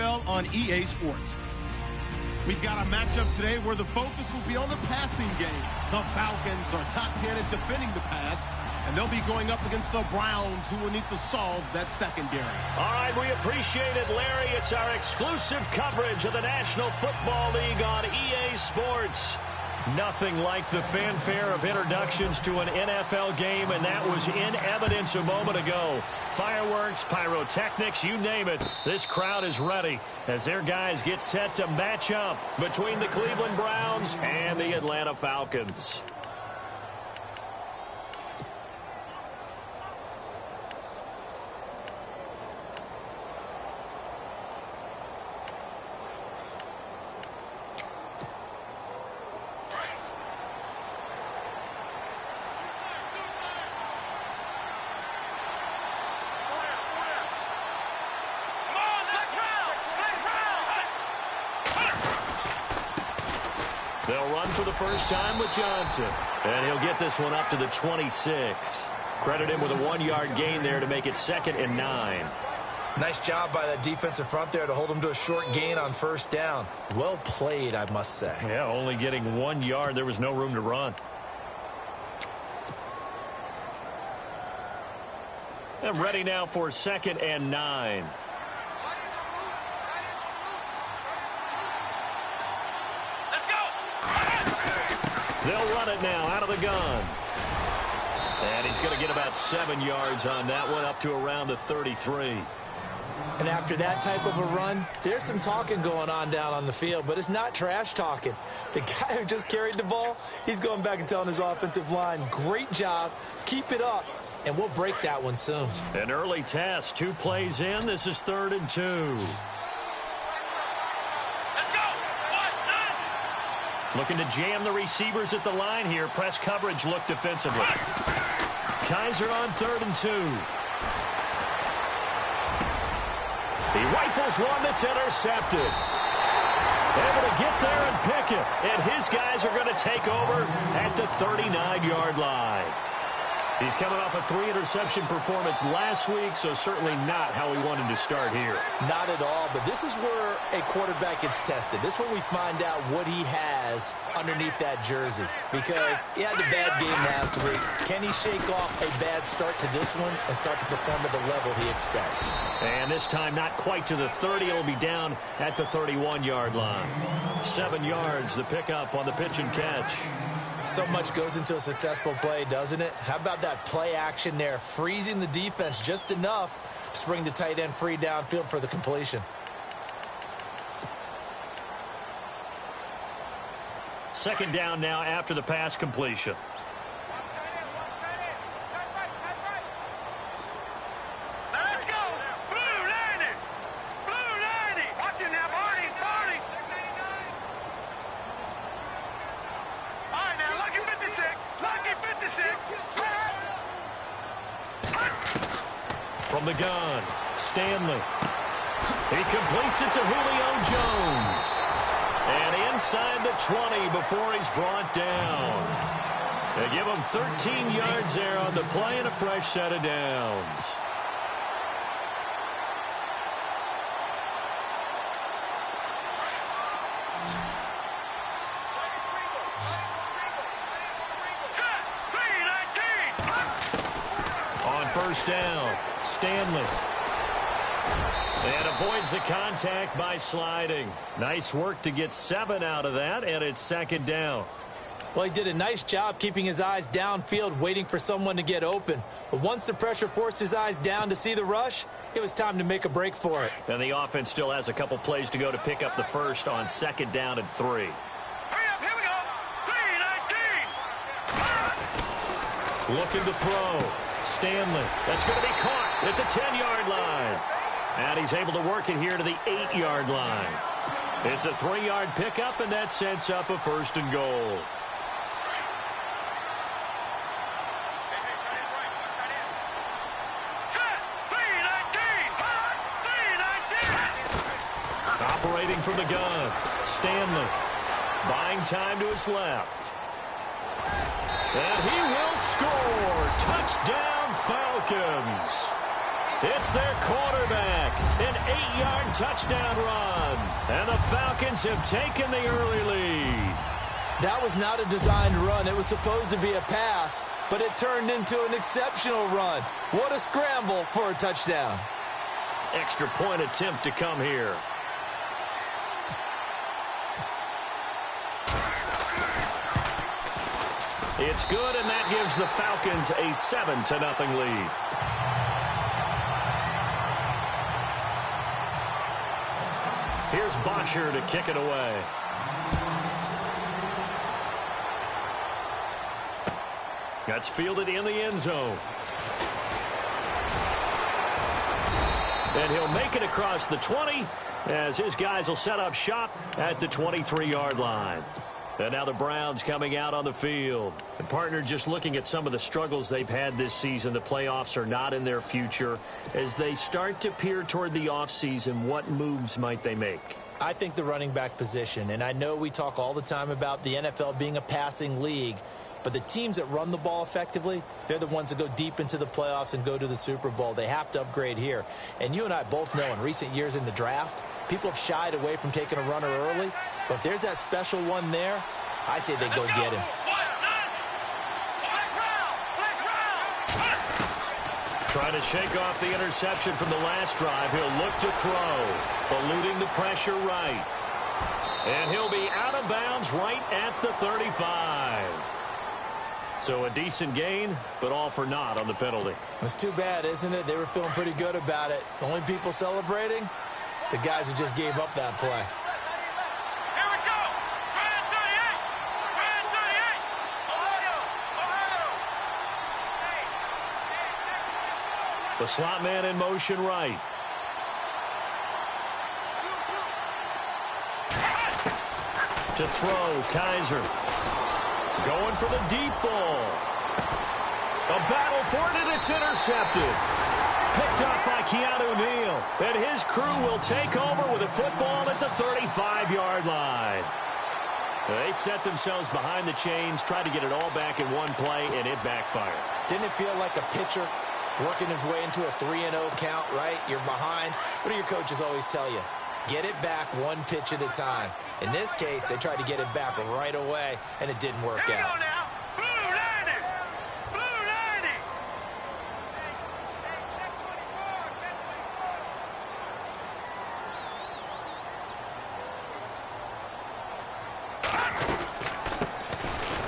NFL on EA Sports. We've got a matchup today where the focus will be on the passing game. The Falcons are top 10 at defending the pass, and they'll be going up against the Browns, who will need to solve that secondary. All right, we appreciate it, Larry. It's our exclusive coverage of the National Football League on EA Sports. Nothing like the fanfare of introductions to an NFL game, and that was in evidence a moment ago. Fireworks, pyrotechnics, you name it. This crowd is ready as their guys get set to match up between the Cleveland Browns and the Atlanta Falcons. They'll run for the first time with Johnson. And he'll get this one up to the 26. Credit him with a 1-yard gain there to make it 2nd and 9. Nice job by that defensive front there to hold him to a short gain on first down. Well played, I must say. Yeah, only getting 1 yard. There was no room to run. And ready now for 2nd and 9. They'll run it now out of the gun. And he's going to get about 7 yards on that one, up to around the 33. And after that type of a run, there's some talking going on down on the field, but it's not trash talking. The guy who just carried the ball, he's going back and telling his offensive line, great job, keep it up, and we'll break that one soon. An early test, 2 plays in. This is 3rd and 2. Looking to jam the receivers at the line here. Press coverage look defensively. Kaiser on 3rd and 2. He rifles one that's intercepted. Able to get there and pick it. And his guys are going to take over at the 39-yard line. He's coming off a 3-interception performance last week, so certainly not how he wanted to start here. Not at all, but this is where a quarterback gets tested. This is where we find out what he has underneath that jersey. Because he had a bad game last week. Can he shake off a bad start to this one and start to perform at the level he expects? And this time not quite to the 30. It'll be down at the 31-yard line. 7 yards, the pickup on the pitch and catch. So much goes into a successful play, doesn't it? How about that play action there, freezing the defense just enough to bring the tight end free downfield for the completion. Second down now after the pass completion. From the gun, Stanley. He completes it to Julio Jones. And inside the 20 before he's brought down. They give him 13 yards there on the play and a fresh set of downs. First down, Stanley. And avoids the contact by sliding. Nice work to get 7 out of that, and it's 2nd down. Well, he did a nice job keeping his eyes downfield, waiting for someone to get open. But once the pressure forced his eyes down to see the rush, it was time to make a break for it. And the offense still has a couple plays to go to pick up the first on 2nd down and 3. Hurry up, here we go. 3-19. Looking to throw. Stanley. That's going to be caught at the 10-yard line. And he's able to work it here to the 8-yard line. It's a 3-yard pickup, and that sets up a 1st and goal. Operating from the gun. Stanley. Buying time to his left. And he will score. Touchdown, Falcons. It's their quarterback. An 8-yard touchdown run. And the Falcons have taken the early lead. That was not a designed run. It was supposed to be a pass, but it turned into an exceptional run. What a scramble for a touchdown. Extra point attempt to come here. It's good, and that gives the Falcons a 7-0 lead. Here's Bosher to kick it away. That's fielded in the end zone. And he'll make it across the 20 as his guys will set up shop at the 23-yard line. And now the Browns coming out on the field. And partner, just looking at some of the struggles they've had this season, the playoffs are not in their future. As they start to peer toward the offseason, what moves might they make? I think the running back position, and I know we talk all the time about the NFL being a passing league, but the teams that run the ball effectively, they're the ones that go deep into the playoffs and go to the Super Bowl. They have to upgrade here. And you and I both know in recent years in the draft, people have shied away from taking a runner early. But if there's that special one there, I say they go get him. Trying to shake off the interception from the last drive. He'll look to throw, eluding the pressure right. And he'll be out of bounds right at the 35. So a decent gain, but all for naught on the penalty. It's too bad, isn't it? They were feeling pretty good about it. The only people celebrating, the guys who just gave up that play. Here we go. Brand 38. Brand 38. Ohio. The slot man in motion right. To throw, Kaiser. Going for the deep ball. A battle for it, and it's intercepted. Picked up by Keanu Neal. And his crew will take over with a football at the 35-yard line. They set themselves behind the chains, tried to get it all back in one play, and it backfired. Didn't it feel like a pitcher working his way into a 3-0 count, right? You're behind. What do your coaches always tell you? Get it back one pitch at a time. In this case, they tried to get it back right away, and it didn't work Here we out. go now. Blue 90. Blue 90.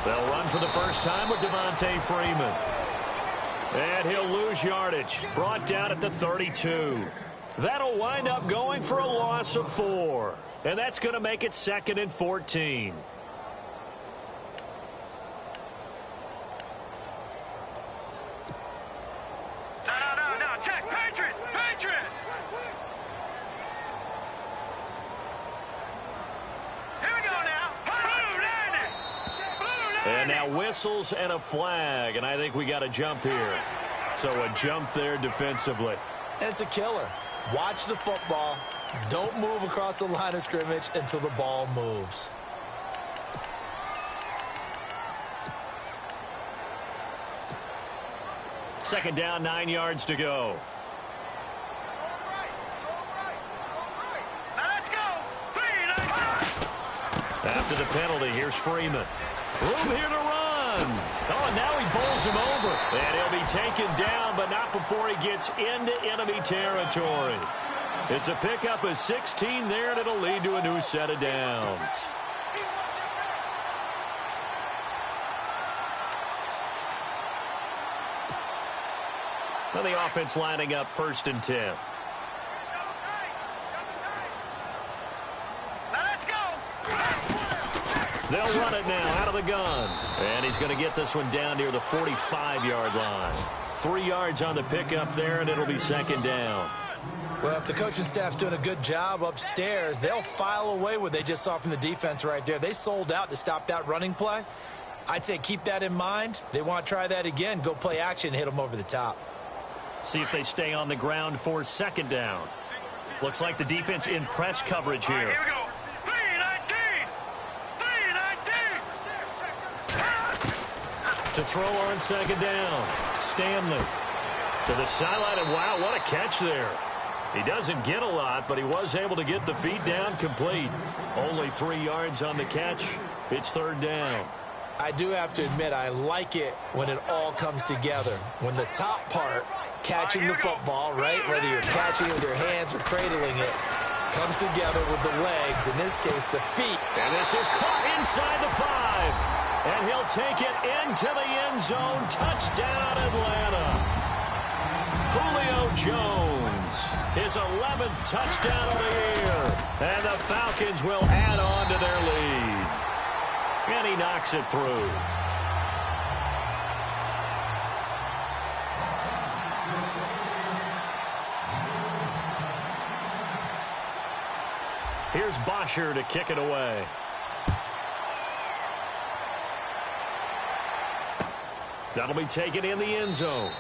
They'll run for the first time with Devontae Freeman. And he'll lose yardage. Brought down at the 32. That'll wind up going for a loss of 4. And that's going to make it 2nd and 14. No. Check. Patriot. Here we go now. Blue 90. And now whistles and a flag. And I think we got a jump here. So a jump there defensively. And it's a killer. Watch the football. Don't move across the line of scrimmage until the ball moves. Second down, 9 yards to go. Now let's go. After the penalty, here's Freeman. Room here to run. Oh, and now he bowls him over. And he'll be taken down, but not before he gets into enemy territory. It's a pickup of 16 there, and it'll lead to a new set of downs. Now the offense lining up 1st and 10. Now let's go. They'll run it now out of the gun. And he's going to get this one down near the 45-yard line. 3 yards on the pickup there, and it'll be 2nd down. Well, if the coaching staff's doing a good job upstairs, they'll file away what they just saw from the defense right there. They sold out to stop that running play. I'd say keep that in mind. They want to try that again. Go play action and hit them over the top. See if they stay on the ground for 2nd down. Looks like the defense in press coverage here. Here we go. 319. To throw on 2nd down. Stanley. To the sideline, and wow, what a catch there. He doesn't get a lot, but he was able to get the feet down complete. Only 3 yards on the catch. It's third down. I do have to admit, I like it when it all comes together. When the top part, catching the football, right, whether you're catching it with your hands or cradling it, comes together with the legs, in this case, the feet. And this is caught inside the 5. And he'll take it into the end zone. Touchdown, Atlanta. Julio Jones, his 11th touchdown of the year. And the Falcons will add on to their lead. And he knocks it through. Here's Bosher to kick it away. That'll be taken in the end zone.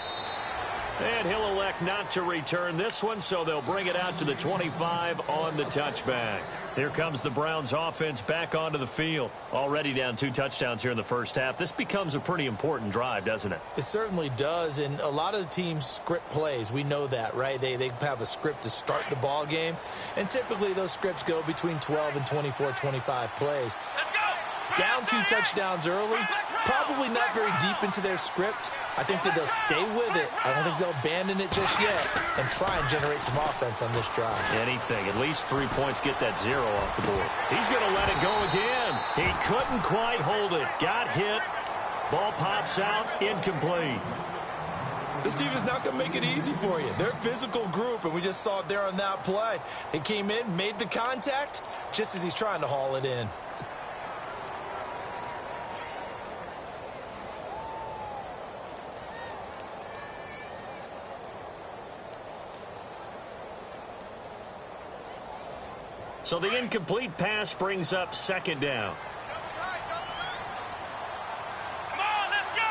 And he'll elect not to return this one, so they'll bring it out to the 25 on the touchback. Here comes the Browns offense back onto the field. Already down 2 touchdowns here in the first half. This becomes a pretty important drive, doesn't it? It certainly does, and a lot of the teams script plays. We know that, right? They have a script to start the ball game, and typically those scripts go between 12 and 24, 25 plays. Down 2 touchdowns early, probably not very deep into their script. I think that they'll stay with it. I don't think they'll abandon it just yet and try and generate some offense on this drive. Anything. At least 3 points, get that 0 off the board. He's going to let it go again. He couldn't quite hold it. Got hit. Ball pops out. Incomplete. This team is not going to make it easy for you. They're a physical group, and we just saw it there on that play. He came in, made the contact, just as he's trying to haul it in. So the incomplete pass brings up second down. Come on, let's go.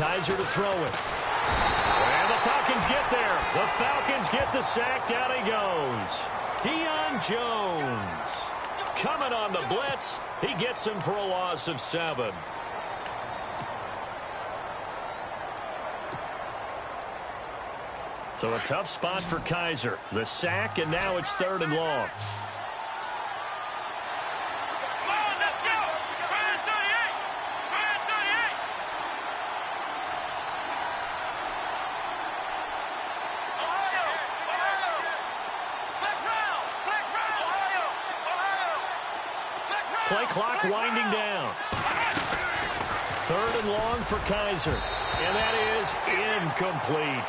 Kaiser to throw it. And the Falcons get there. The Falcons get the sack. Down he goes. Deion Jones coming on the blitz. He gets him for a loss of 7. So a tough spot for Kaiser. The sack, and now it's 3rd and long. Come on, let's go. Try 38. Try 38. Ohio. Ohio. Flex round. Flex round. Ohio. Ohio. Flex round. Play clock winding down. 3rd and long for Kaiser. And that is incomplete.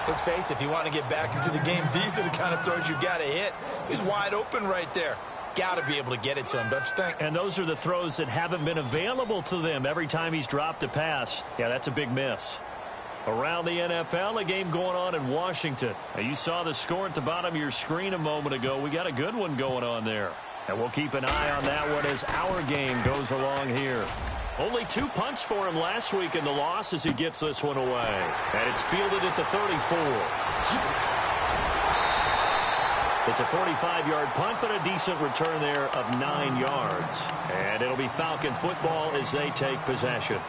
Let's face it, if you want to get back into the game, these are the kind of throws you got to hit. He's wide open right there. Got to be able to get it to him, don't you think? And those are the throws that haven't been available to them every time he's dropped a pass. Yeah, that's a big miss. Around the NFL, a game going on in Washington. Now, you saw the score at the bottom of your screen a moment ago. We got a good one going on there. And we'll keep an eye on that one as our game goes along here. Only 2 punts for him last week in the loss as he gets this one away. And it's fielded at the 34. It's a 45-yard punt, but a decent return there of 9 yards. And it'll be Falcon football as they take possession.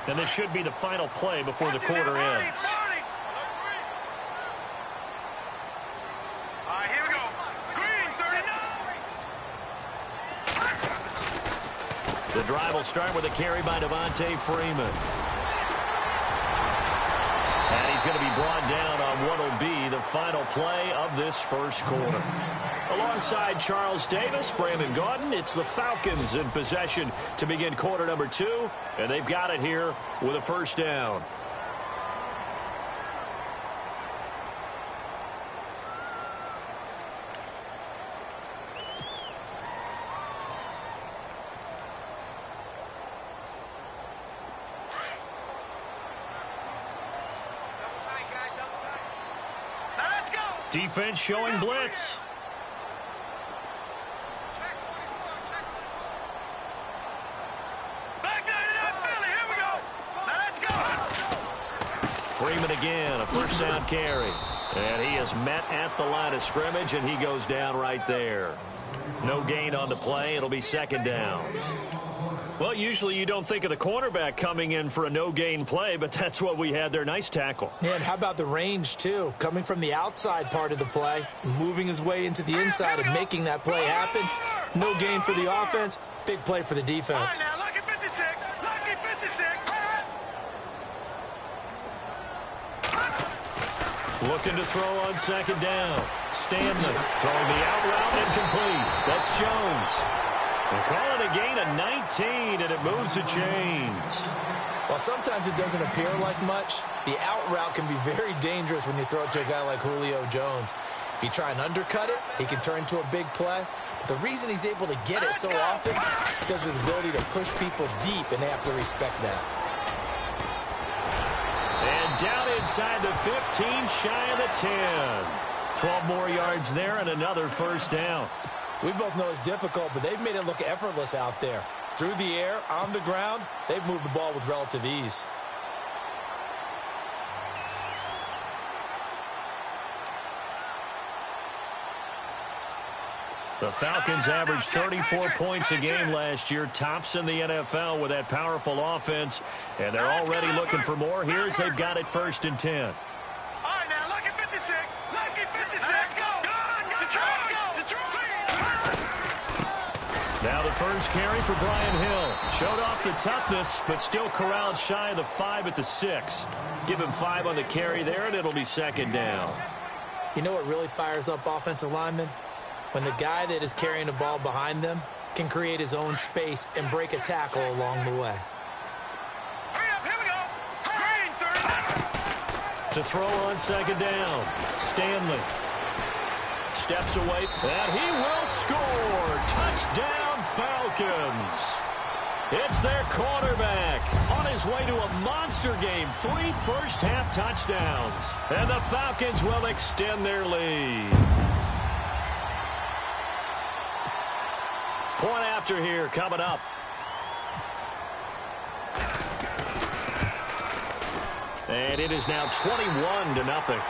And this should be the final play before the quarter ends. The drive will start with a carry by Devontae Freeman. And he's going to be brought down on what will be the final play of this first quarter. Alongside Charles Davis, Brandon Gaudin, it's the Falcons in possession to begin quarter number 2. And they've got it here with a first down. Defense showing blitz. Back there, Philly. Here we go. Now let's go. Freeman again, a first down carry. And he is met at the line of scrimmage, and he goes down right there. No gain on the play. It'll be second down. Well, usually you don't think of the cornerback coming in for a no-gain play, but that's what we had there. Nice tackle. Yeah, and how about the range, too? Coming from the outside part of the play, moving his way into the inside and making that play happen. No gain for the offense, big play for the defense. All right, now, lucky 56. Lucky 56. Looking to throw on second down. Stanley throwing the out route incomplete. That's Jones. They call it a gain of 19, and it moves the chains. Well, sometimes it doesn't appear like much. The out route can be very dangerous when you throw it to a guy like Julio Jones. If you try and undercut it, he can turn into a big play. But the reason he's able to get it so often is because of his ability to push people deep, and they have to respect that. And down inside the 15, shy of the 10. 12 more yards there and another first down. We both know it's difficult, but they've made it look effortless out there. Through the air, on the ground, they've moved the ball with relative ease. The Falcons averaged 34 points a game last year, tops in the NFL with that powerful offense, and they're already looking for more. Here's they've got it 1st and 10. All right, now, lucky 56. Lucky 56. Let's go. Detroit. Now the first carry for Brian Hill. Showed off the toughness, but still corralled shy of the 5 at the 6. Give him 5 on the carry there, and it'll be second down. You know what really fires up offensive linemen? When the guy that is carrying the ball behind them can create his own space and break a tackle along the way. Hurry up, here we go. Green, 30. To throw on second down, Stanley steps away, and he will score. Touchdown, Falcons. It's their quarterback on his way to a monster game. 3 first-half touchdowns, and the Falcons will extend their lead. Point after here coming up. And it is now 21-0.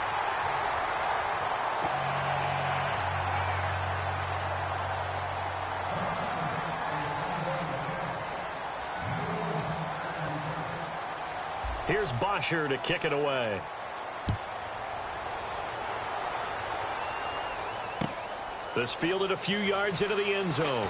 Here's Bosher to kick it away. This fielded a few yards into the end zone.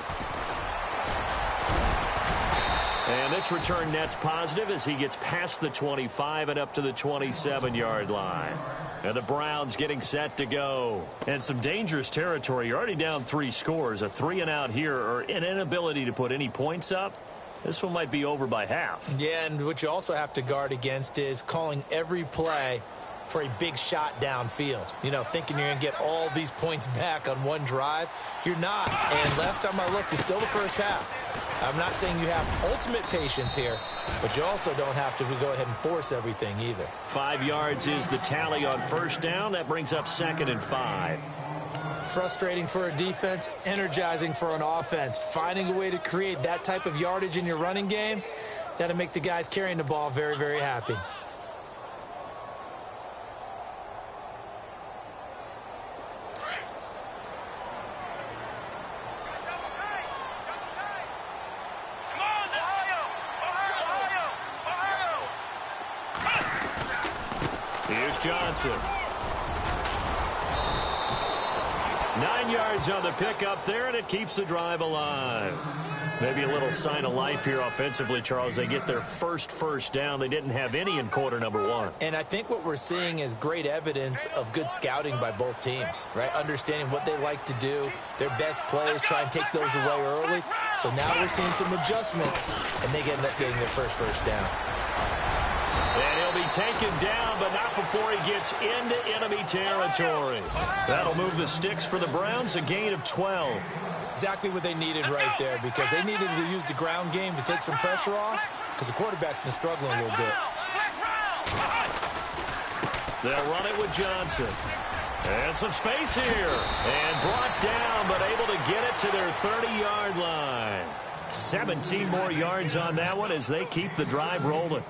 And this return net's positive as he gets past the 25 and up to the 27-yard line. And the Browns getting set to go. And some dangerous territory. You're already down 3 scores. A 3-and-out here, or an inability to put any points up. This one might be over by half. Yeah, and what you also have to guard against is calling every play for a big shot downfield. You know, thinking you're going to get all these points back on one drive. You're not. And last time I looked, it's still the first half. I'm not saying you have ultimate patience here, but you also don't have to go ahead and force everything either. 5 yards is the tally on first down. That brings up 2nd and 5. Frustrating for a defense, energizing for an offense. Finding a way to create that type of yardage in your running game, that'll make the guys carrying the ball very, very happy. Here's Johnson. 9 yards on the pickup there, and it keeps the drive alive. Maybe a little sign of life here offensively, Charles. They get their first down. They didn't have any in quarter number 1. And I think what we're seeing is great evidence of good scouting by both teams, right? Understanding what they like to do, their best plays, try and take those away early. So now we're seeing some adjustments, and they end up getting their first down. And he'll be taken down, but not before he gets into enemy territory. That'll move the sticks for the Browns, a gain of 12. Exactly what they needed right there, because they needed to use the ground game to take some pressure off, because the quarterback's been struggling a little bit. They'll run it with Johnson. And some space here. And brought down, but able to get it to their 30-yard line. 17 more yards on that one as they keep the drive rolling.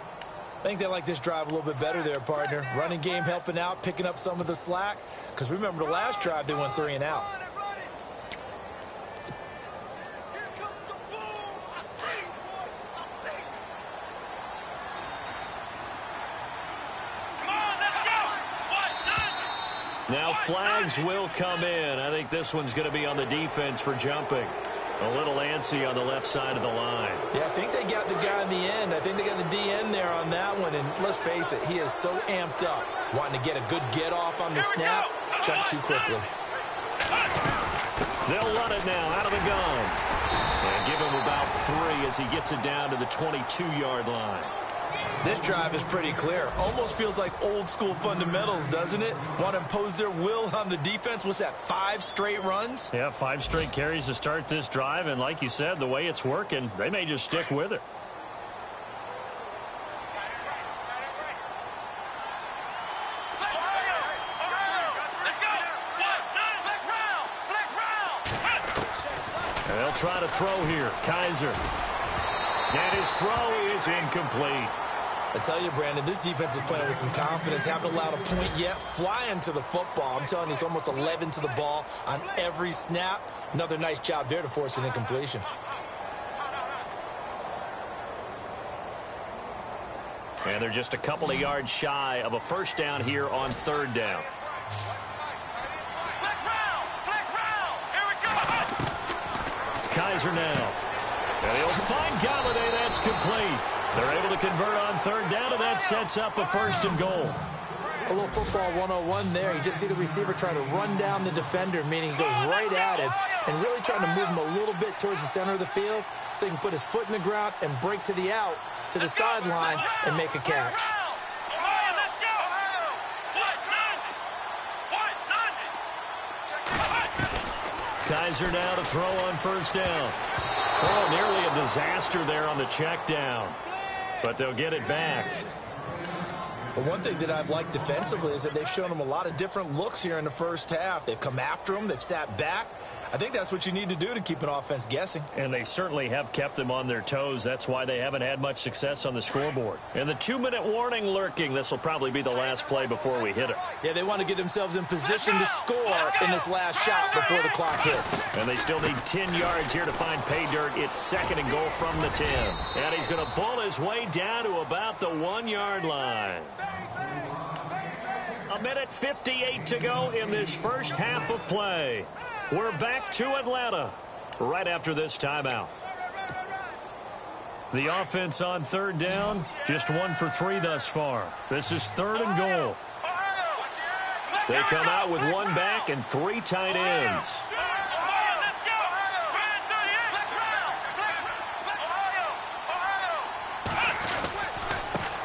I think they like this drive a little bit better there, partner. Running game helping out, picking up some of the slack. Because remember, the last drive, they went 3 and out. Now flags will come in. I think this one's going to be on the defense for jumping. A little antsy on the left side of the line. Yeah, I think they got the guy in the end. I think they got the DN there on that one. And let's face it, he is so amped up. Wanting to get a good get off on the snap. Jump too quickly. They'll run it now out of the gun. And give him about 3 as he gets it down to the 22-yard line. This drive is pretty clear. Almost feels like old school fundamentals, doesn't it? Want to impose their will on the defense. What's that, 5 straight runs? Yeah, 5 straight carries to start this drive. And like you said, the way it's working, they may just stick with it. And they'll try to throw here. Kaiser. And his throw is incomplete. I tell you, Brandon, this defense is playing with some confidence. Haven't allowed a point yet. Flying to the football. I'm telling you, it's almost 11 to the ball on every snap. Another nice job there to force an incompletion. And they're just a couple of yards shy of a first down here on 3rd down. Kaiser now. And he'll find Galladay. That's complete. They're able to convert on 3rd down, and that sets up a 1st and goal. A little football 101 there. You just see the receiver trying to run down the defender, meaning he goes right at him, and really trying to move him a little bit towards the center of the field so he can put his foot in the ground and break to the out, to the sideline, and make a catch. Kaiser now to throw on 1st down. Oh, nearly a disaster there on the check down. But they'll get it back. Well, one thing that I've liked defensively is that they've shown him a lot of different looks here in the first half. They've come after him. They've sat back. I think that's what you need to do to keep an offense guessing. And they certainly have kept them on their toes. That's why they haven't had much success on the scoreboard. And the 2-minute warning lurking. This will probably be the last play before we hit it. Yeah, they want to get themselves in position to score in this last shot before the clock hits. And they still need 10 yards here to find pay dirt. It's 2nd and goal from the 10. And he's going to pull his way down to about the 1-yard line. 1:58 to go in this first half of play. We're back to Atlanta right after this timeout. The offense on 3rd down, just 1 for 3 thus far. This is 3rd and goal. They come out with 1 back and 3 tight ends.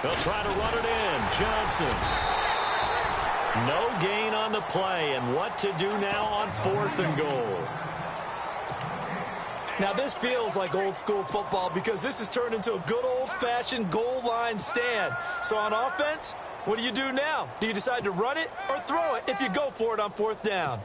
They'll try to run it in. Johnson. No gain on the play, and what to do now on 4th and goal. Now, this feels like old school football because this has turned into a good old-fashioned goal line stand. So on offense, what do you do now? Do you decide to run it or throw it if you go for it on 4th down?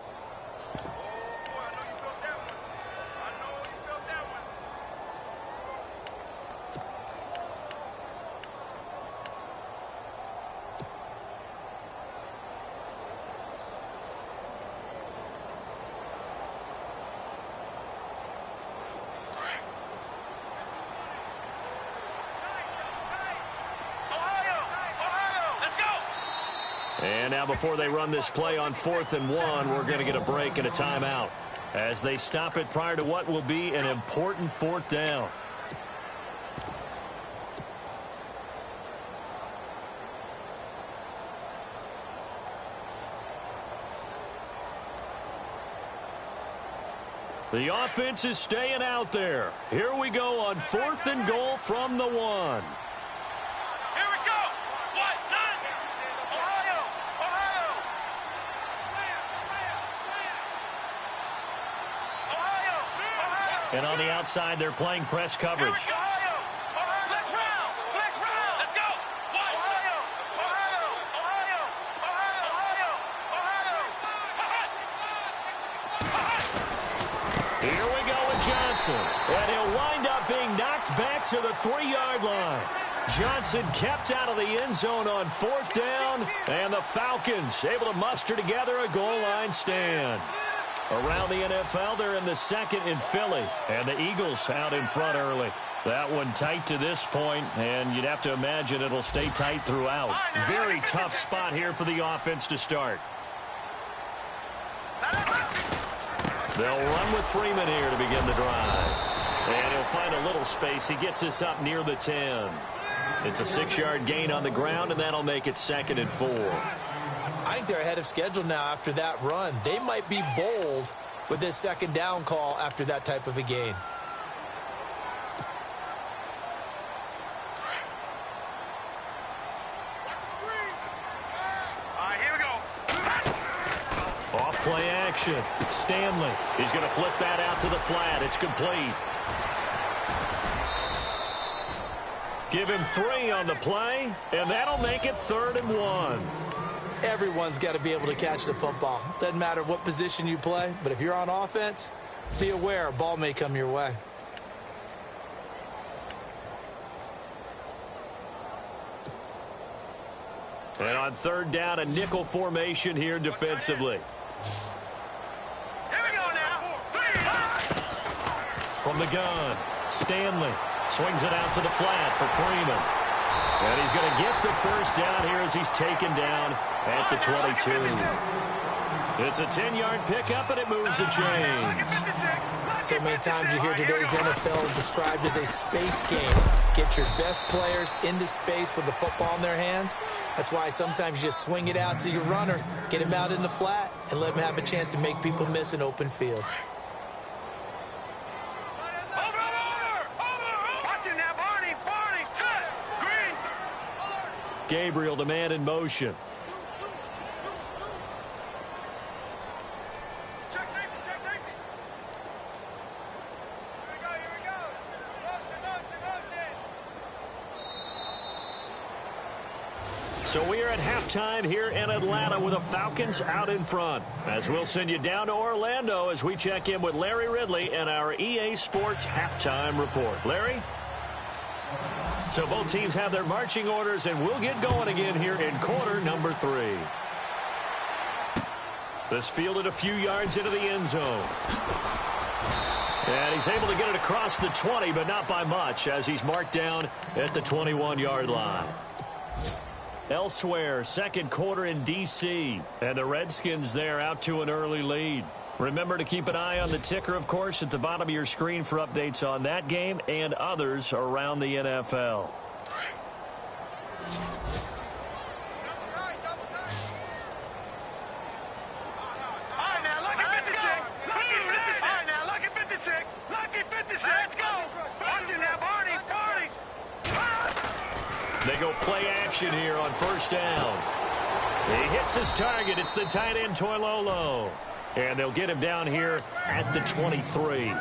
And now before they run this play on 4th and 1, we're going to get a break and a timeout as they stop it prior to what will be an important 4th down. The offense is staying out there. Here we go on 4th and goal from the 1. And on the outside, they're playing press coverage. Here we go with Johnson. And he'll wind up being knocked back to the 3-yard line. Johnson kept out of the end zone on 4th down. And the Falcons able to muster together a goal line stand. Around the NFL, they're in the 2nd in Philly. And the Eagles out in front early. That one tight to this point, and you'd have to imagine it'll stay tight throughout. Very tough spot here for the offense to start. They'll run with Freeman here to begin the drive. And he'll find a little space. He gets us up near the 10. It's a 6-yard gain on the ground, and that'll make it 2nd and 4. I think they're ahead of schedule now after that run. They might be bold with this 2nd down call after that type of a gain. Play action. Stanley. He's going to flip that out to the flat. It's complete. Give him 3 on the play, and that'll make it 3rd and 1. Everyone's got to be able to catch the football. Doesn't matter what position you play, but if you're on offense, be aware a ball may come your way. And on 3rd down, a nickel formation here defensively. Here we go now. From the gun, Stanley swings it out to the flat for Freeman. And he's going to get the 1st down here as he's taken down at the 22. It's a 10-yard pickup, and it moves the chains. So many times you hear today's NFL described as a space game. Get your best players into space with the football in their hands. That's why sometimes you just swing it out to your runner, get him out in the flat, and let him have a chance to make people miss an open field. Gabriel, the man in motion. So we are at halftime here in Atlanta with the Falcons out in front. As we'll send you down to Orlando as we check in with Larry Ridley and our EA Sports halftime report. Larry? So both teams have their marching orders, and we'll get going again here in quarter number 3. This fielded a few yards into the end zone. And he's able to get it across the 20, but not by much, as he's marked down at the 21-yard line. Elsewhere, 2nd quarter in D.C., and the Redskins there out to an early lead. Remember to keep an eye on the ticker, of course, at the bottom of your screen for updates on that game and others around the NFL. They go play action here on 1st down. He hits his target. It's the tight end, Toilolo. And they'll get him down here at the 23.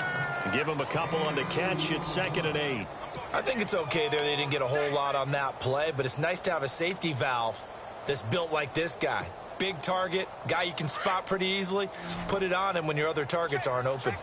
Give him a couple on the catch. It's 2nd and 8. I think it's okay there. They didn't get a whole lot on that play, but it's nice to have a safety valve that's built like this guy. Big target, guy you can spot pretty easily. Put it on him when your other targets aren't open.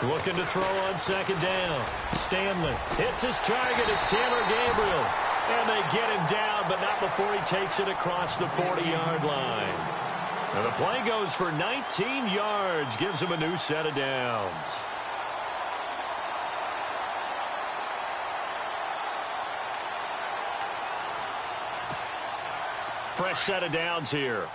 Looking to throw on 2nd down. Stanley hits his target. It's Taylor Gabriel. And they get him down, but not before he takes it across the 40-yard line. And the play goes for 19 yards. Gives him a new set of downs. Fresh set of downs here.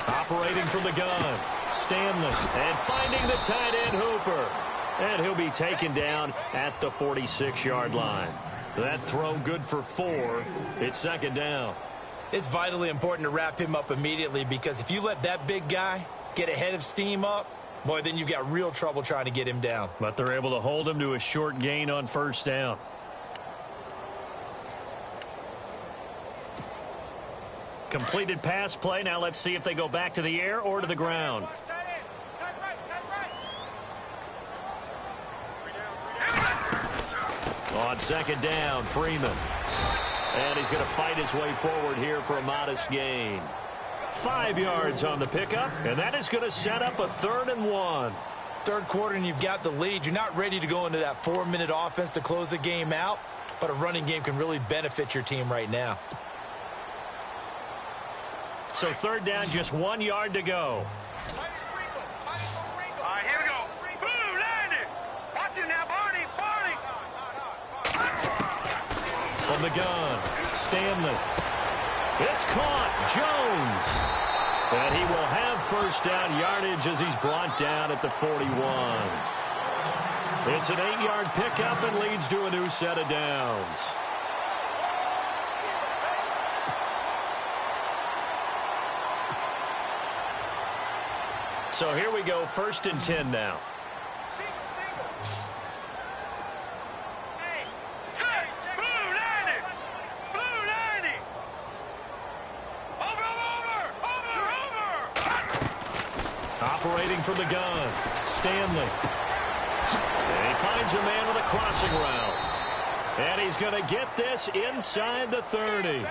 Operating from the gun, Stanley, and finding the tight end Hooper. And he'll be taken down at the 46-yard line. That throw good for 4. It's 2nd down. It's vitally important to wrap him up immediately, because if you let that big guy get ahead of steam up, boy, then you've got real trouble trying to get him down. But they're able to hold him to a short gain on 1st down. Completed pass play. Now let's see if they go back to the air or to the ground. On 2nd down, Freeman. And he's going to fight his way forward here for a modest gain. 5 yards on the pickup, and that is going to set up a 3rd and 1. Third quarter and you've got the lead. You're not ready to go into that 4-minute offense to close the game out, but a running game can really benefit your team right now. So 3rd down, just 1 yard to go. All right, here we go. Boom, landed. Watch him now, Barney. From the gun, Stanley. It's caught. Jones. And he will have 1st down yardage as he's brought down at the 41. It's an 8-yard pickup and leads to a new set of downs. So here we go, 1st and 10 now. Operating from the gun, Stanley. And he finds a man with a crossing route. And he's going to get this inside the 30.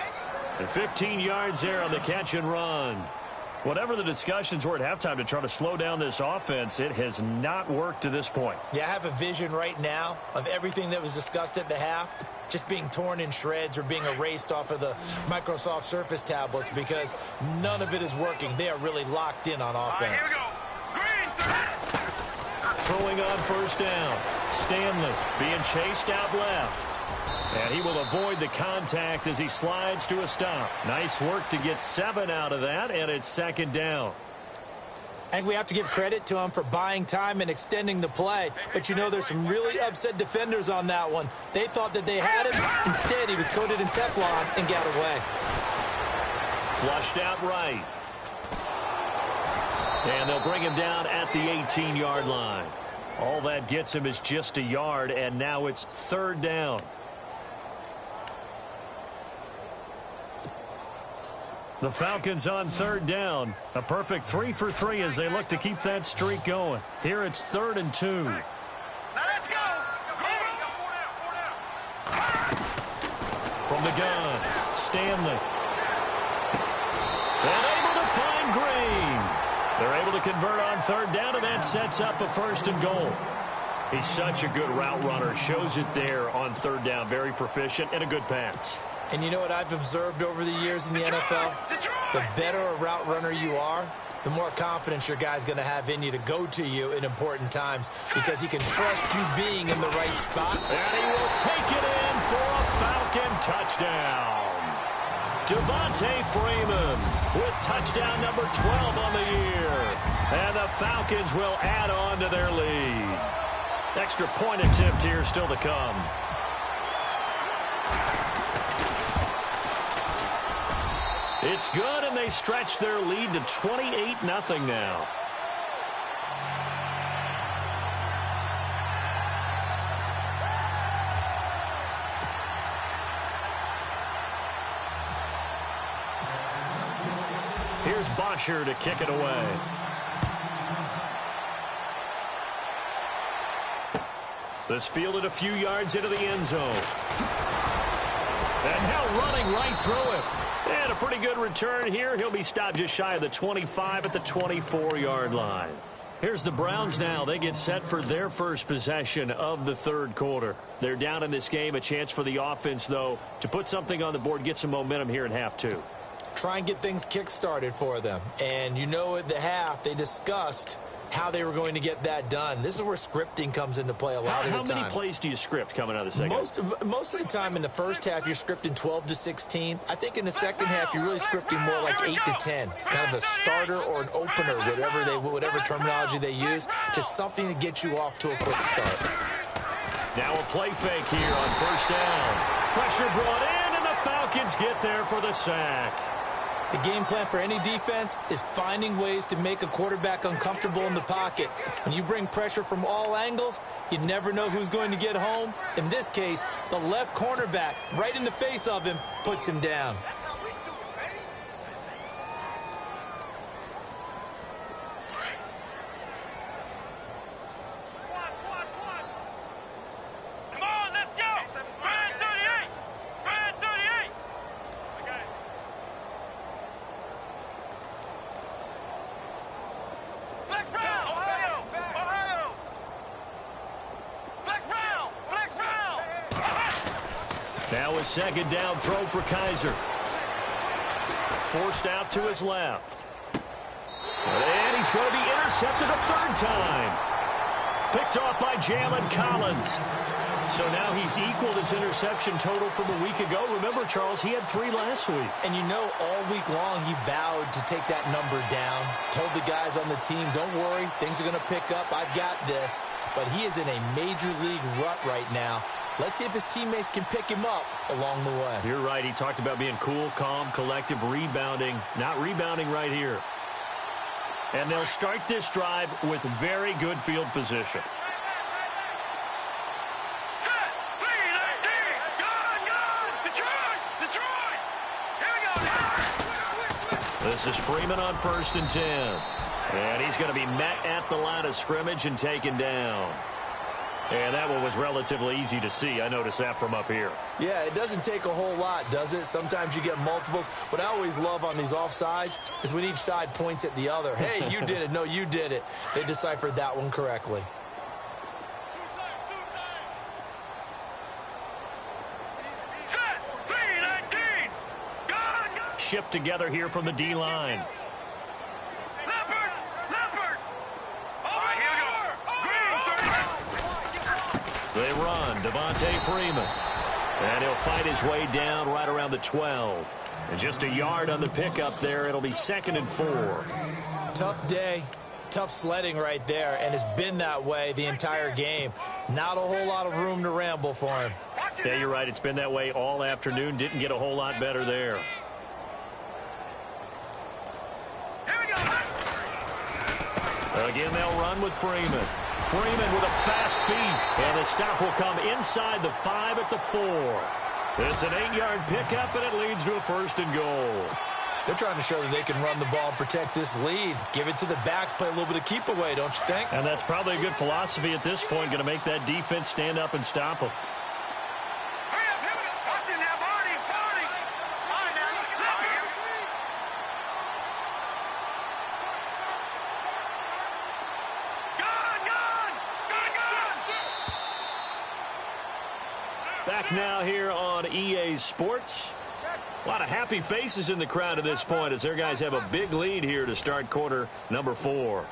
And 15 yards there on the catch and run. Whatever the discussions were at halftime to try to slow down this offense, it has not worked to this point. Yeah, I have a vision right now of everything that was discussed at the half just being torn in shreds or being erased off of the Microsoft Surface tablets because none of it is working. They are really locked in on offense. Here we go. Green, Throwing on 1st down. Stanley being chased out left. And he will avoid the contact as he slides to a stop. Nice work to get 7 out of that, and it's 2nd down. I think we have to give credit to him for buying time and extending the play. But, you know, there's some really upset defenders on that one. They thought that they had him. Instead, he was coated in Teflon and got away. Flushed out right. And they'll bring him down at the 18-yard line. All that gets him is just a yard, and now it's 3rd down. The Falcons on 3rd down. A perfect 3 for 3 as they look to keep that streak going. Here it's 3rd and 2. now let's go. From the gun, Stanley. And able to find Green. They're able to convert on 3rd down, and that sets up a 1st and goal. He's such a good route runner. Shows it there on 3rd down. Very proficient and a good pass. And you know what I've observed over the years in the NFL? The better a route runner you are, the more confidence your guy's going to have in you to go to you in important times because he can trust you being in the right spot. And he will take it in for a Falcon touchdown. Devontae Freeman with touchdown number 12 on the year. And the Falcons will add on to their lead. Extra point attempt here still to come. It's good, and they stretch their lead to 28-0 now. Here's Bosher to kick it away. This fielded a few yards into the end zone. And now running right through it. And a pretty good return here. He'll be stopped just shy of the 25 at the 24-yard line. Here's the Browns now. They get set for their first possession of the 3rd quarter. They're down in this game. A chance for the offense, though, to put something on the board, get some momentum here in half 2. Try and get things kick-started for them. And you know at the half, they discussed how they were going to get that done. This is where scripting comes into play a lot of the time. How many plays do you script coming out of the second? Most of the time in the first half, you're scripting 12 to 16. I think in the second half, you're really scripting more like 8 to 10. Kind of a starter or an opener, whatever terminology they use. Just something to get you off to a quick start. Now a play fake here on 1st down. Pressure brought in, and the Falcons get there for the sack. The game plan for any defense is finding ways to make a quarterback uncomfortable in the pocket. When you bring pressure from all angles, you never know who's going to get home. In this case, the left cornerback, right in the face of him, puts him down. Now a second down throw for Kaiser. Forced out to his left. And he's going to be intercepted a third time. Picked off by Jalen Collins. So now he's equaled his interception total from a week ago. Remember, Charles, he had 3 last week. And you know, all week long he vowed to take that number down. Told the guys on the team, don't worry, things are going to pick up. I've got this. But he is in a major league rut right now. Let's see if his teammates can pick him up along the way. You're right. He talked about being cool, calm, collective, rebounding. Not rebounding right here. And they'll start this drive with very good field position. This is Freeman on 1st and 10. And he's going to be met at the line of scrimmage and taken down. And that one was relatively easy to see. I noticed that from up here. Yeah, it doesn't take a whole lot, does it? Sometimes you get multiples. What I always love on these offsides is when each side points at the other. Hey, you did it. No, you did it. They deciphered that one correctly. Shift together here from the D-line. They run, Devontae Freeman. And he'll fight his way down right around the 12. And just a yard on the pickup there. It'll be 2nd and 4. Tough day. Tough sledding right there. And it's been that way the entire game. Not a whole lot of room to ramble for him. Yeah, you're right. It's been that way all afternoon. Didn't get a whole lot better there. Again, they'll run with Freeman. Freeman with a fast feet. And the stop will come inside the 5 at the 4. It's an 8-yard pickup, and it leads to a 1st and goal. They're trying to show that they can run the ball and protect this lead. Give it to the backs, play a little bit of keep away, don't you think? And that's probably a good philosophy at this point. Going to make that defense stand up and stop them. Back now here on EA Sports. A lot of happy faces in the crowd at this point as their guys have a big lead here to start quarter number 4.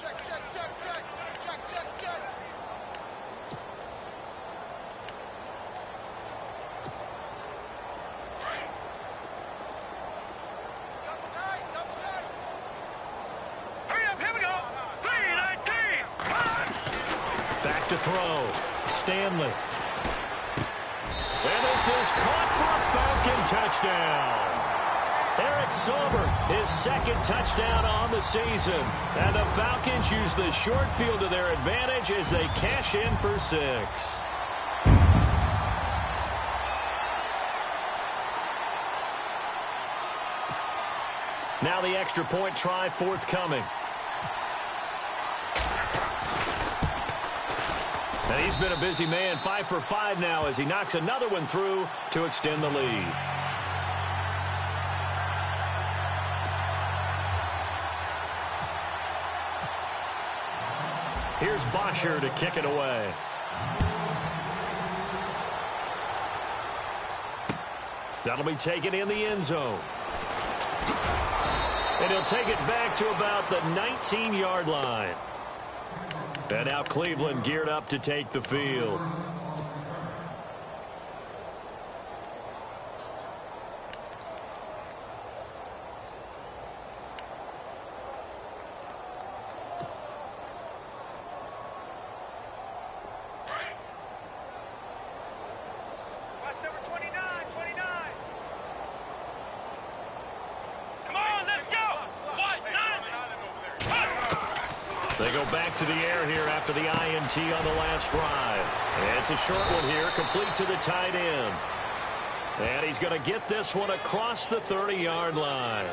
Back to throw. Stanley. And this is caught for a Falcon touchdown. Eric Silver, his 2nd touchdown on the season. And the Falcons use the short field to their advantage as they cash in for 6. Now the extra point try forthcoming. And he's been a busy man, 5 for 5 now as he knocks another one through to extend the lead. Here's Bosher to kick it away. That'll be taken in the end zone. And he'll take it back to about the 19-yard line. And now Cleveland geared up to take the field. They go back to the air here after the INT on the last drive. And it's a short one here, complete to the tight end. And he's going to get this one across the 30-yard line.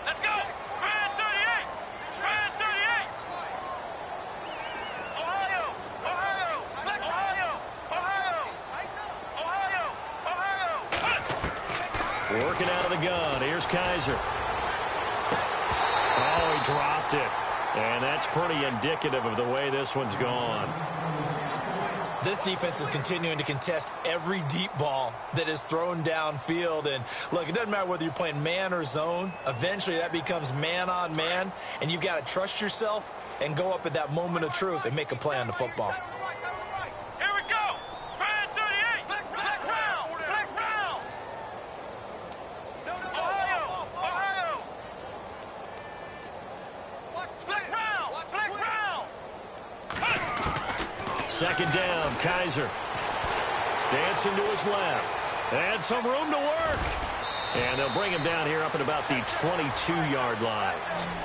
Let's go! Brand 38! Brand 38! Ohio! Ohio! Ohio! Ohio! Ohio! Working out of the gun. Here's Kaiser. Dropped it. And that's pretty indicative of the way this one's gone. This defense is continuing to contest every deep ball that is thrown downfield. And, look, it doesn't matter whether you're playing man or zone. Eventually, that becomes man-on-man, and you've got to trust yourself and go up at that moment of truth and make a play on the football. Here we go. Fnethan38. Flex round. Flex round. Ohio. Ohio. Flex round. Flex round. Second down, Kaiser. Dancing to his left. And some room to work. And they'll bring him down here up at about the 22-yard line.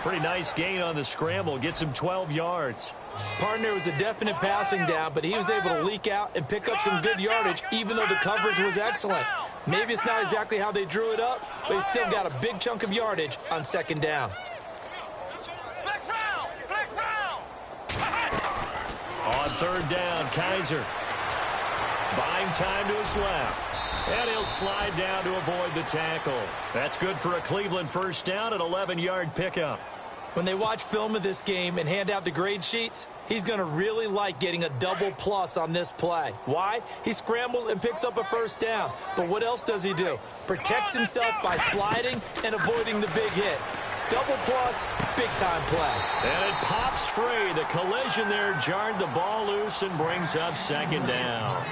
Pretty nice gain on the scramble. Gets him 12 yards. Partner was a definite passing down, but he was able to leak out and pick up some good yardage, even though the coverage was excellent. Maybe it's not exactly how they drew it up, but he still got a big chunk of yardage on second down. Flex round. Flex round. On third down, Kaiser. Buying time to his left. And he'll slide down to avoid the tackle. That's good for a Cleveland first down, an 11-yard pickup. When they watch film of this game and hand out the grade sheets, he's going to really like getting a double plus on this play. Why? He scrambles and picks up a first down. But what else does he do? Protects himself by sliding and avoiding the big hit. Double plus, big-time play. And it pops free. The collision there jarred the ball loose and brings up second down.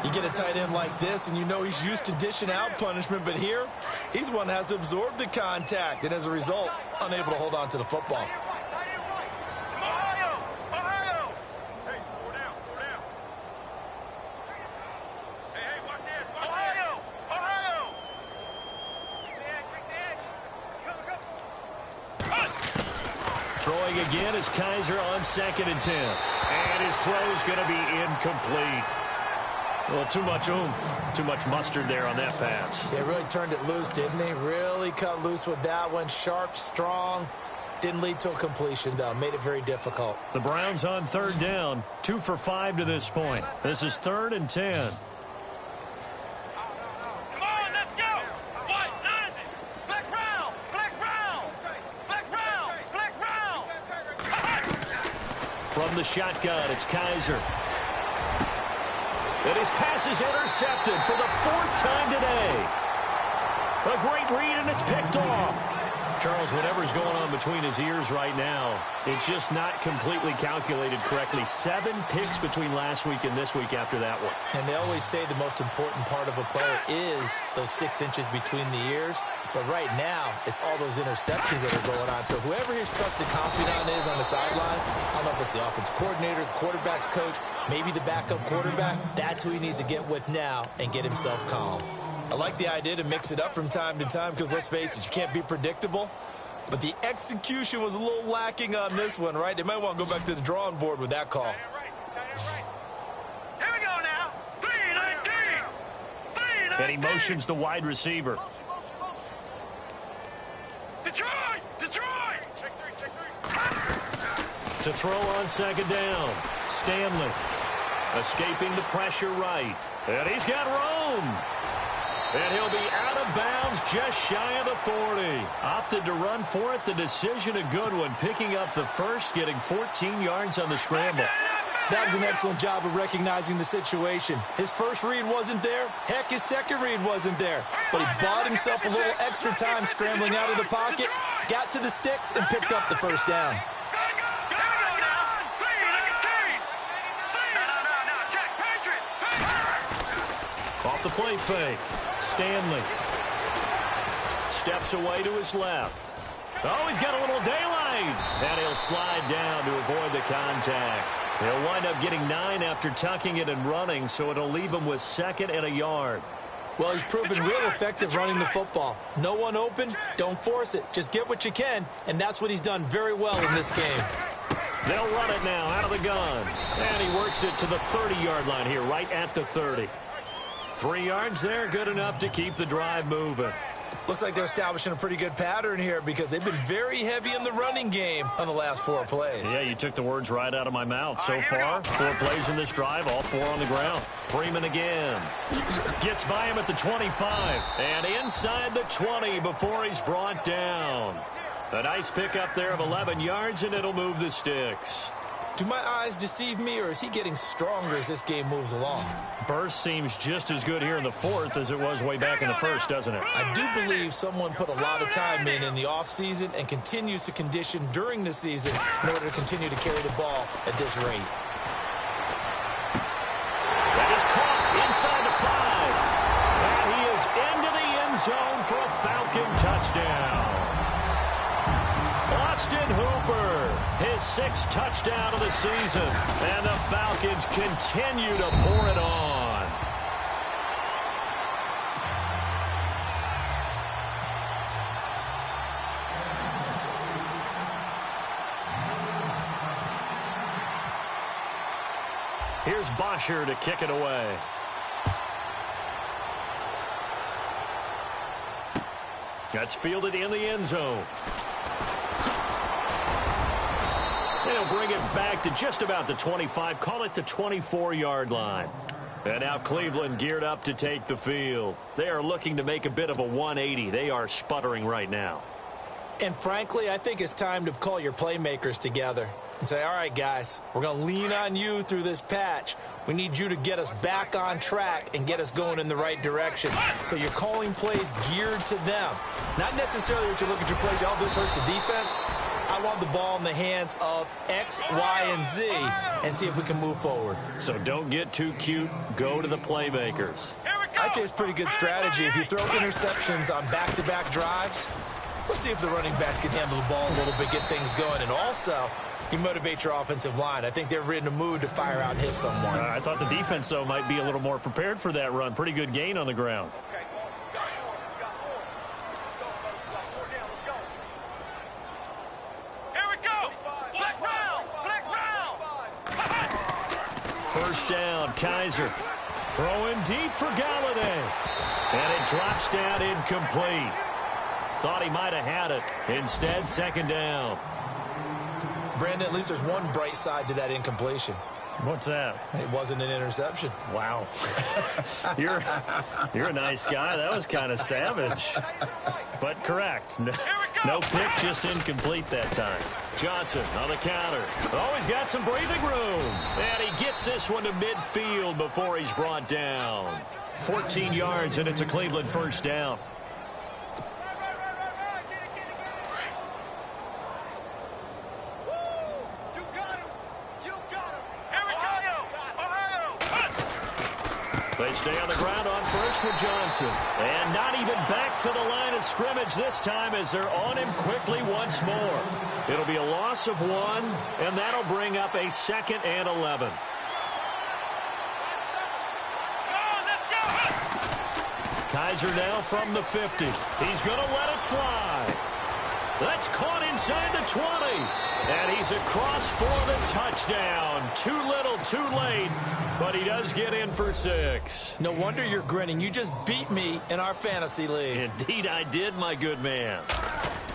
You get a tight end like this, and you know he's used to dishing out punishment, but here, he's one that has to absorb the contact, and as a result, unable to hold on to the football. Ohio. Ohio. Hey, four down. Hey, watch this. Ohio. Ohio. Throwing again is Kaiser on 2nd and 10. And his throw's going to be incomplete. Well, too much oomph, too much mustard there on that pass. Yeah, really turned it loose, didn't he? Really cut loose with that one. Sharp, strong. Didn't lead to a completion, though. Made it very difficult. The Browns on third down, 2 for 5 to this point. This is 3rd and 10. Come on, let's go. What? Nothing. Flex round. Flex round. Flex round. Flex round. From the shotgun, it's Kaiser. And his pass is intercepted for the 4th time today. A great read, and it's picked off. Charles, whatever's going on between his ears right now, it's just not completely calculated correctly. 7 picks between last week and this week after that one. And they always say the most important part of a player is those 6 inches between the ears. But right now, it's all those interceptions that are going on. So whoever his trusted confidant is on the sidelines, I don't know if it's the offensive coordinator, the quarterback's coach, maybe the backup quarterback, that's who he needs to get with now and get himself calm. I like the idea to mix it up from time to time because, let's face it, you can't be predictable. But the execution was a little lacking on this one, right? They might want to go back to the drawing board with that call. Here we go now. 3-19. And he motions the wide receiver. Detroit. Detroit. Check three. To throw on 2nd down, Stanley escaping the pressure right. And he's got room. And he'll be out of bounds just shy of the 40. Opted to run for it. The decision a good one. Picking up the first, getting 14 yards on the scramble. That was an excellent job of recognizing the situation. His first read wasn't there. Heck, his second read wasn't there. But he bought himself a little extra time scrambling out of the pocket, got to the sticks, and picked up the first down. Off the play fake. Stanley steps away to his left. Oh, he's got a little daylight. And he'll slide down to avoid the contact. He'll wind up getting 9 after tucking it and running, so it'll leave him with 2nd and a yard. Well, he's proven real effective running the football. No one open, don't force it. Just get what you can, and that's what he's done very well in this game. They'll run it now out of the gun. And he works it to the 30-yard line here, right at the 30. 3 yards there, good enough to keep the drive moving. Looks like they're establishing a pretty good pattern here because they've been very heavy in the running game on the last 4 plays. Yeah, you took the words right out of my mouth. So far, 4 plays in this drive, all 4 on the ground. Freeman again. Gets by him at the 25. And inside the 20 before he's brought down. A nice pickup there of 11 yards, and it'll move the sticks. Do my eyes deceive me, or is he getting stronger as this game moves along? Burst seems just as good here in the fourth as it was way back in the first, doesn't it? I do believe someone put a lot of time in the offseason and continues to condition during the season in order to continue to carry the ball at this rate. That is caught inside the 5. And he is into the end zone for a Falcon touchdown. Austin Hooper, his 6th touchdown of the season, and the Falcons continue to pour it on. Here's Bosher to kick it away. That's fielded in the end zone. They'll bring it back to just about the 25, call it the 24-yard line. And now Cleveland geared up to take the field. They are looking to make a bit of a 180. They are sputtering right now. And frankly, I think it's time to call your playmakers together and say, all right, guys, we're going to lean on you through this patch. We need you to get us back on track and get us going in the right direction. So you're calling plays geared to them. Not necessarily that you look at your plays, oh, this hurts the defense. I want the ball in the hands of X, Y, and Z and see if we can move forward. So don't get too cute. Go to the playmakers. I'd say it's pretty good strategy. If you throw interceptions on back-to-back drives, let's see if the running backs can handle the ball a little bit, get things going. And also, you motivate your offensive line. I think they're in a mood to fire out and hit someone. I thought the defense, though, might be a little more prepared for that run. Pretty good gain on the ground. First down, Kaiser. Throwing deep for Galladay. And it drops down incomplete. Thought he might have had it. Instead, second down. Brandon, at least there's one bright side to that incompletion. What's that? It wasn't an interception. Wow. You're a nice guy. That was kind of savage. But correct. No pick, just incomplete that time. Johnson on the counter. Oh, he's got some breathing room. And he gets this one to midfield before he's brought down. 14 yards, and it's a Cleveland first down. They stay on the ground on first with Johnson. And not even back to the line of scrimmage this time as they're on him quickly once more. It'll be a loss of 1, and that'll bring up a 2nd and 11. Kaiser now from the 50. He's going to let it fly. That's caught inside the 20. And he's across for the touchdown. Too little, too late. But he does get in for 6. No wonder you're grinning. You just beat me in our fantasy league. Indeed I did, my good man.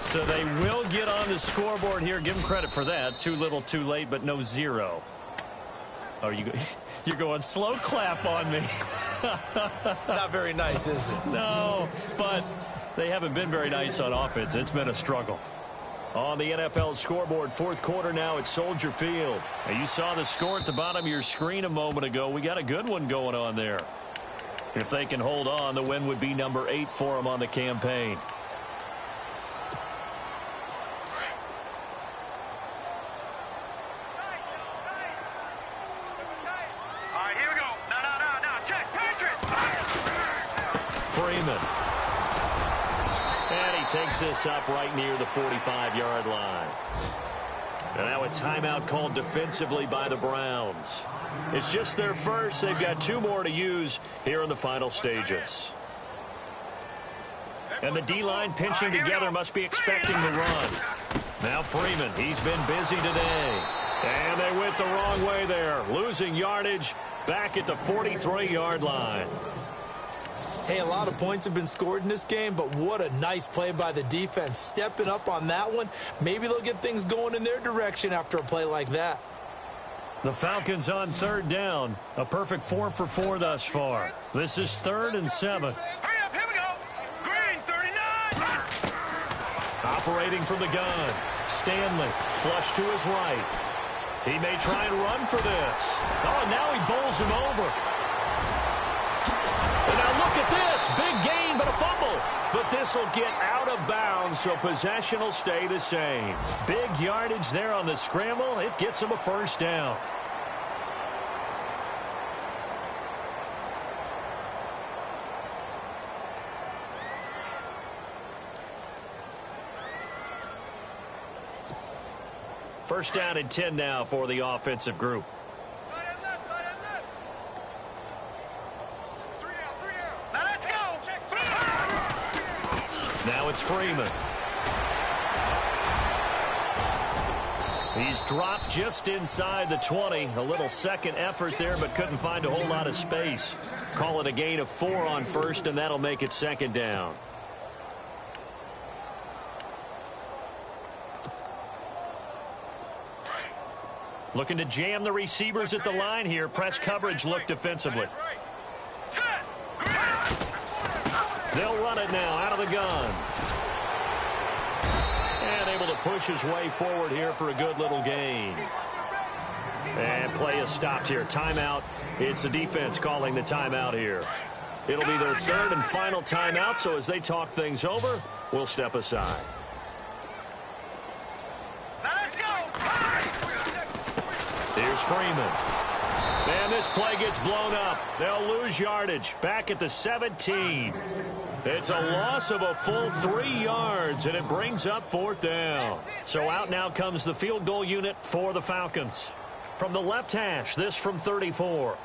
So they will get on the scoreboard here. Give them credit for that. Too little, too late, but no 0. Oh, you're going slow clap on me. Not very nice, is it? No, but they haven't been very nice on offense. It's been a struggle. On the NFL scoreboard, fourth quarter now at Soldier Field. Now, you saw the score at the bottom of your screen a moment ago. We got a good one going on there. If they can hold on, the win would be number 8 for them on the campaign. All right, here we go. No. Check. Patriot. Freeman. And he takes this up right near the 45-yard line. And now a timeout called defensively by the Browns. It's just their first. They've got 2 more to use here in the final stages. And the D-line pinching together must be expecting the run. Now Freeman, he's been busy today. And they went the wrong way there, losing yardage back at the 43-yard line. Hey, a lot of points have been scored in this game, but what a nice play by the defense. Stepping up on that one. Maybe they'll get things going in their direction after a play like that. The Falcons on third down. A perfect 4 for 4 thus far. This is 3rd and 7. Hurry up, here we go. Green, 39. Operating from the gun. Stanley, flush to his right. He may try and run for this. Oh, and now he bowls him over. And now look at this. Big gain, but a fumble. But this will get out of bounds, so possession will stay the same. Big yardage there on the scramble. It gets him a first down. First down and 10 now for the offensive group. Now let's go. Now it's Freeman. He's dropped just inside the 20. A little second effort there, but couldn't find a whole lot of space. Call it a gain of 4 on first, and that'll make it second down. Looking to jam the receivers at the line here. Press coverage look defensively. They'll run it now out of the gun. And able to push his way forward here for a good little gain. And play is stopped here. Timeout. It's the defense calling the timeout here. It'll be their third and final timeout, so as they talk things over, we'll step aside. Here's Freeman. And this play gets blown up. They'll lose yardage. Back at the 17. It's a loss of a full 3 yards, and it brings up fourth down. So out now comes the field goal unit for the Falcons. From the left hash, this from 34.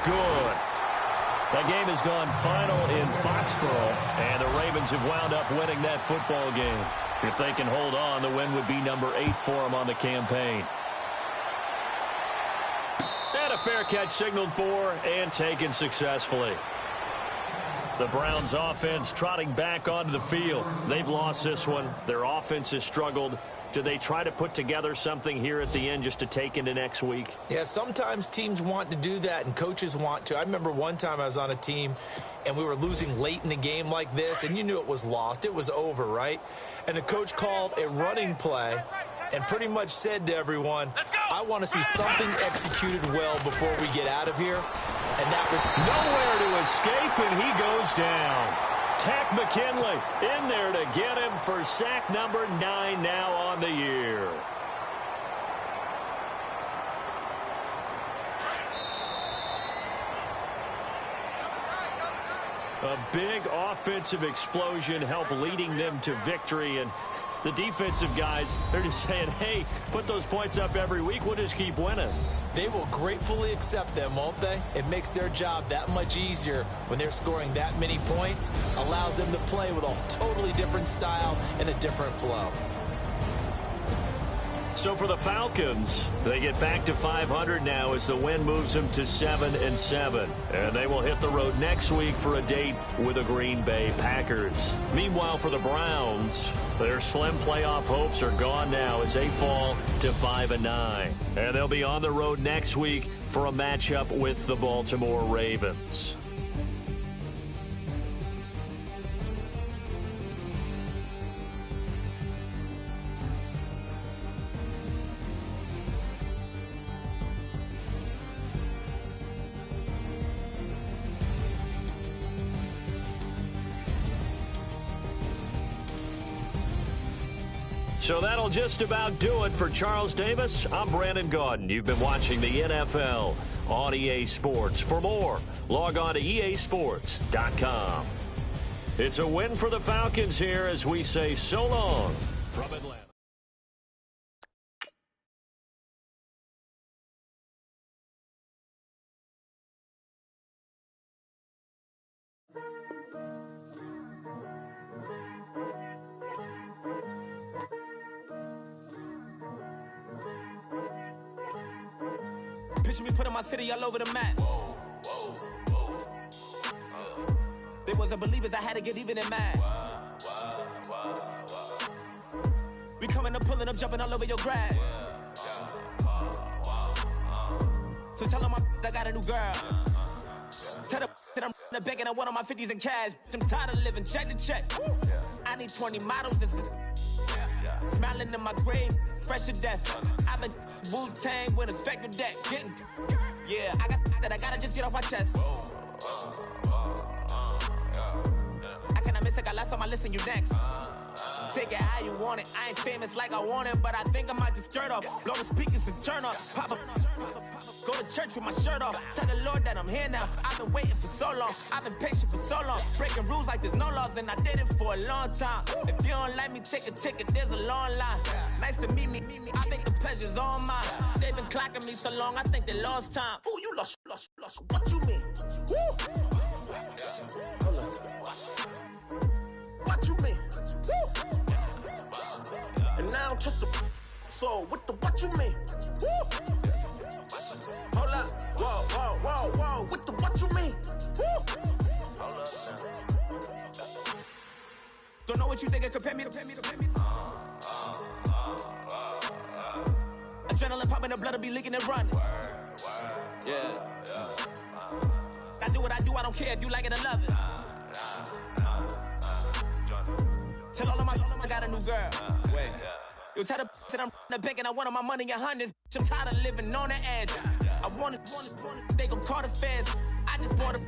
Good. That game has gone final in Foxborough, and the Ravens have wound up winning that football game. If they can hold on, the win would be number 8 for them on the campaign. And a fair catch signaled for and taken successfully. The Browns offense trotting back onto the field. They've lost this one. Their offense has struggled. Do they try to put together something here at the end just to take into next week? Yeah, sometimes teams want to do that and coaches want to. I remember one time I was on a team and we were losing late in the game like this, and you knew it was lost. It was over, right? And the coach called a running play and pretty much said to everyone, I want to see something executed well before we get out of here. And that was nowhere to escape, and he goes down. Tack McKinley in there to get him for sack number 9 now on the year. A big offensive explosion helped leading them to victory, and the defensive guys, they're just saying, hey, put those points up every week, we'll just keep winning. They will gratefully accept them, won't they? It makes their job that much easier when they're scoring that many points, allows them to play with a totally different style and a different flow. So for the Falcons, they get back to 500 now as the win moves them to 7-7. And they will hit the road next week for a date with the Green Bay Packers. Meanwhile, for the Browns, their slim playoff hopes are gone now as they fall to 5-9. And they'll be on the road next week for a matchup with the Baltimore Ravens. So that'll just about do it for Charles Davis. I'm Brandon Gaudin. You've been watching the NFL on EA Sports. For more, log on to easports.com. It's a win for the Falcons here as we say so long from Atlanta. Picture me putting my city all over the map. They wasn't believers, I had to get even in mad. We coming up, pulling up, jumping all over your grass. So tell them I got a new girl. Tell them that I'm in the bank and I want all my 50s in cash. I'm tired of living check to check. I need 20 models, this is smiling in my grave, fresh to death. I've been Wu-Tang with a spectral deck. Yeah, I gotta just get off my chest. I cannot miss it, got last on my list and you next. Take it how you want it, I ain't famous like I want it, but I think I might just skirt off. Blow the speakers and turn up, pop up. Go to church with my shirt off. Tell the Lord that I'm here now. I've been waiting for so long. I've been patient for so long. Breaking rules like there's no laws, and I did it for a long time. If you don't like me, take a ticket. There's a long line. Nice to meet me. I think the pleasure's all mine. They've been clocking me so long, I think they lost time. Ooh, you lost. What you mean? Woo! Hold on. What you mean? Woo! And now just the so what you mean? Woo! Hold up, whoa, what you mean? Woo! Hold up now. Don't know what you think, compare me to. Adrenaline popping, the blood will be leaking and running. Yeah. I do what I do, I don't care if you like it or love it. Tell all of my I got a new girl. Wait. You tell the that I'm in the bank and I want all my money in hundreds. I'm tired of living on the edge. I want it, they gon' call the feds. I just bought a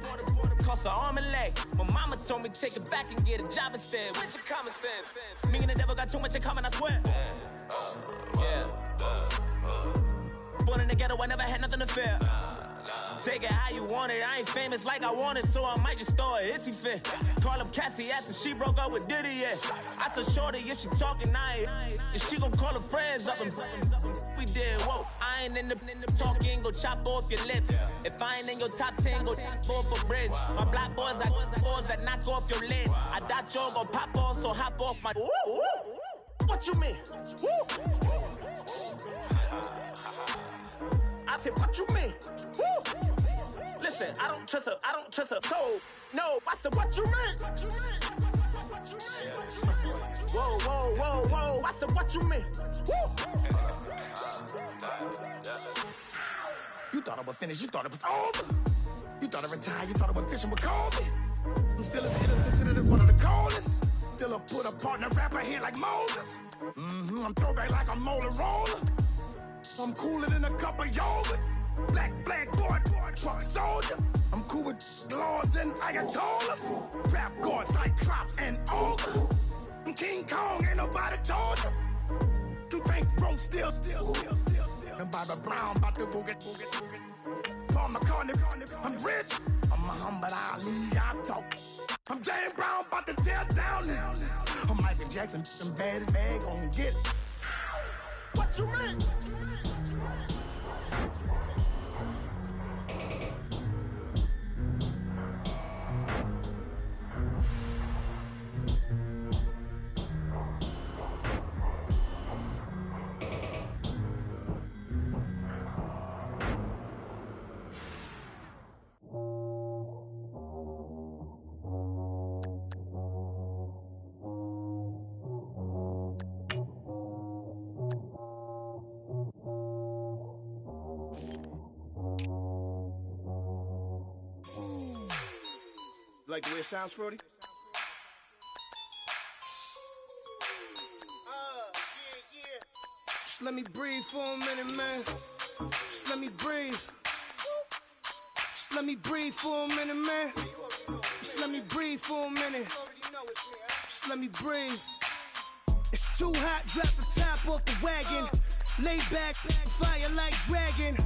cost an arm and leg. My mama told me take it back and get a job instead. Where's your common sense? Me and the devil got too much in common, I swear. Yeah. Born in the ghetto, I never had nothing to fear. Take it how you want it, I ain't famous like I want it, so I might just throw it if he fit. Call up Cassie after she broke up with Diddy, yeah. I told Shorty if she talking, if she gon' call her friends up and we did, whoa. I ain't in the talking, go chop off your lips. If I ain't in your top 10, go top 4 for bridge. My black boys, I got boys that knock off your lid. I thought y'all gon' pop off, so hop off my. What you mean? I said, what you mean? Woo! Listen, I don't trust her, so, no, I said, what you mean? Whoa, I said, what you mean? Woo! You thought I was finished, you thought it was over. You thought I retired, you thought I went fishing with Kobe. I'm still as innocent, considered as one of the coldest. Still a put a partner rapper here like Moses. I'm throwback like a molar roller. I'm cooler than a cup of yogurt. Black flag board, truck soldier. I'm cool with laws and Ayatollahs. Rap guards, Cyclops and ogre. I'm King Kong, ain't nobody told you. You think road still. And Bobby Brown about to go get. Paul McCartney, I'm rich. I'm Muhammad Ali, I talk. I'm James Brown, about to tear down this. I'm Michael Jackson, them baddest bag gon' get it. What you mean? Like the way it sounds, Frody? Yeah. Just let me breathe for a minute, man. Just let me breathe. Just let me breathe for a minute, man. Just let me breathe for a minute. Just let me breathe. It's too hot, drop the top off the wagon. Lay back, fire like dragon.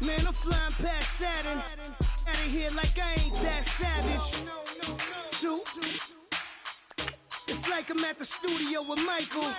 Man, I'm flying past Saturn. Out of here like I ain't that savage. It's like I'm at the studio with Michael.